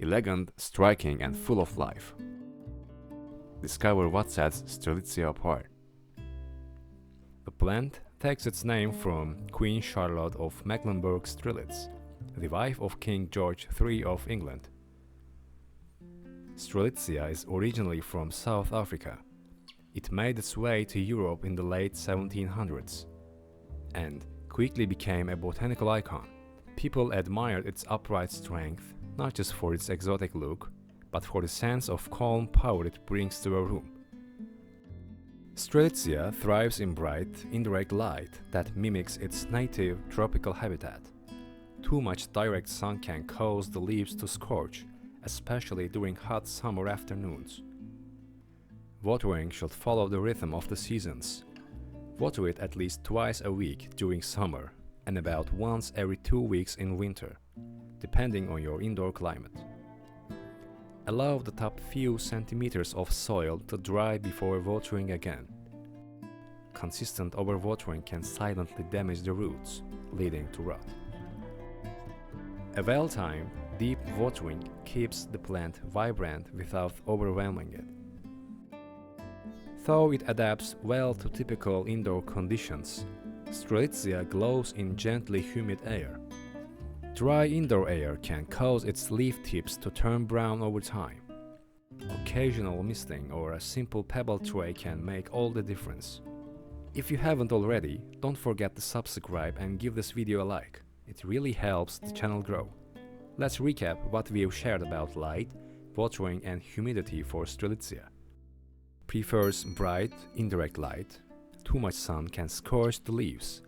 elegant, striking and full of life. Discover what sets Strelitzia apart. The plant takes its name from Queen Charlotte of Mecklenburg-Strelitz, the wife of King George III of England. Strelitzia is originally from South Africa. It made its way to Europe in the late 1700s and quickly became a botanical icon. People admired its upright strength, not just for its exotic look, but for the sense of calm power it brings to a room. Strelitzia thrives in bright, indirect light that mimics its native tropical habitat. Too much direct sun can cause the leaves to scorch, especially during hot summer afternoons. Watering should follow the rhythm of the seasons. Water it at least twice a week during summer and about once every 2 weeks in winter, depending on your indoor climate. Allow the top few centimeters of soil to dry before watering again. Consistent overwatering can silently damage the roots, leading to rot. A well-timed, deep watering keeps the plant vibrant without overwhelming it. Though it adapts well to typical indoor conditions, Strelitzia glows in gently humid air. Dry indoor air can cause its leaf tips to turn brown over time. Occasional misting or a simple pebble tray can make all the difference. If you haven't already, don't forget to subscribe and give this video a like. It really helps the channel grow. Let's recap what we've shared about light, watering and humidity for Strelitzia. Prefers bright, indirect light. Too much sun can scorch the leaves.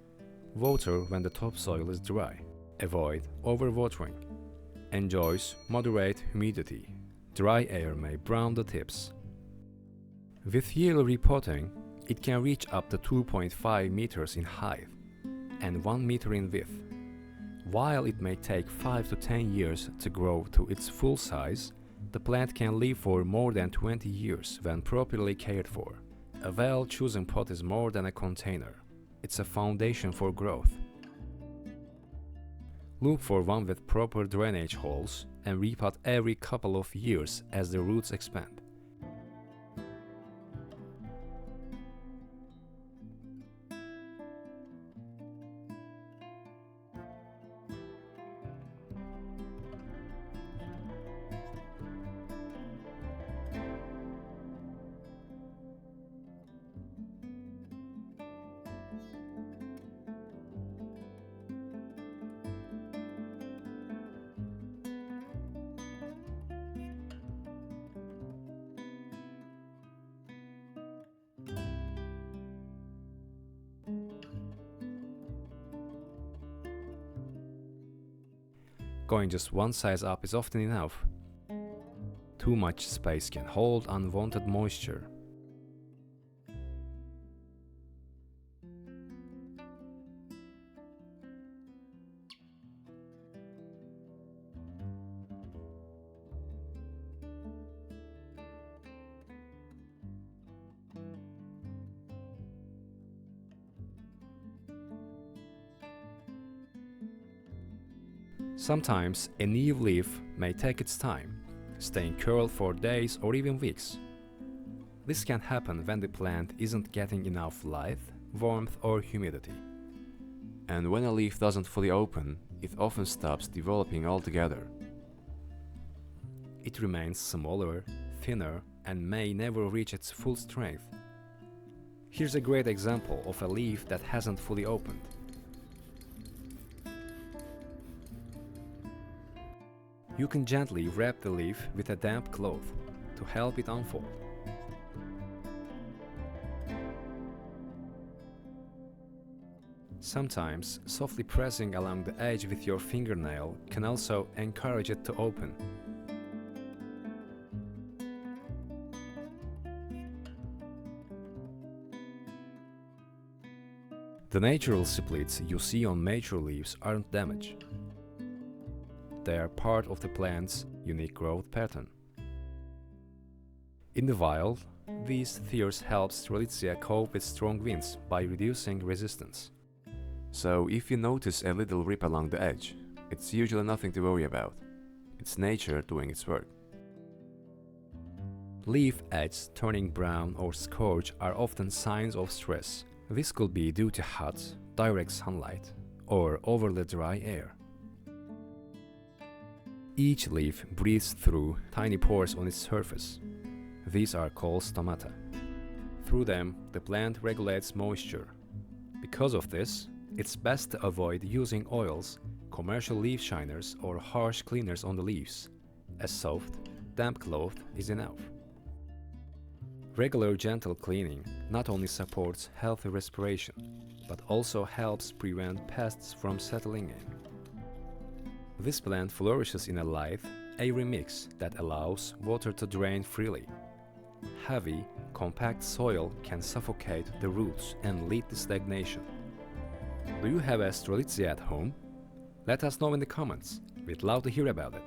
Water when the topsoil is dry. Avoid overwatering. Enjoys moderate humidity. Dry air may brown the tips. With yearly repotting, it can reach up to 2.5 meters in height and 1 meter in width. While it may take 5 to 10 years to grow to its full size, the plant can live for more than 20 years when properly cared for. A well-chosen pot is more than a container. It's a foundation for growth. Look for one with proper drainage holes and repot every couple of years as the roots expand. Going just one size up is often enough. Too much space can hold unwanted moisture. Sometimes a new leaf may take its time, staying curled for days or even weeks. This can happen when the plant isn't getting enough light, warmth or humidity. And when a leaf doesn't fully open, it often stops developing altogether. It remains smaller, thinner, and may never reach its full strength. Here's a great example of a leaf that hasn't fully opened. You can gently wrap the leaf with a damp cloth to help it unfold. Sometimes, softly pressing along the edge with your fingernail can also encourage it to open. The natural splits you see on mature leaves aren't damaged. They are part of the plant's unique growth pattern. In the wild, these tears help Strelitzia cope with strong winds by reducing resistance. So if you notice a little rip along the edge, it's usually nothing to worry about. It's nature doing its work. Leaf edges turning brown or scorch are often signs of stress. This could be due to hot, direct sunlight or overly dry air. Each leaf breathes through tiny pores on its surface. These are called stomata. Through them, the plant regulates moisture. Because of this, it's best to avoid using oils, commercial leaf shiners, or harsh cleaners on the leaves. A soft, damp cloth is enough. Regular gentle cleaning not only supports healthy respiration, but also helps prevent pests from settling in. This plant flourishes in a lithe, airy mix that allows water to drain freely. Heavy, compact soil can suffocate the roots and lead to stagnation. Do you have a Strelitzia at home? Let us know in the comments. We'd love to hear about it.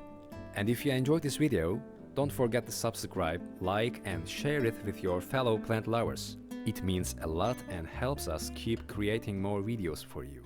And if you enjoyed this video, don't forget to subscribe, like and share it with your fellow plant lovers. It means a lot and helps us keep creating more videos for you.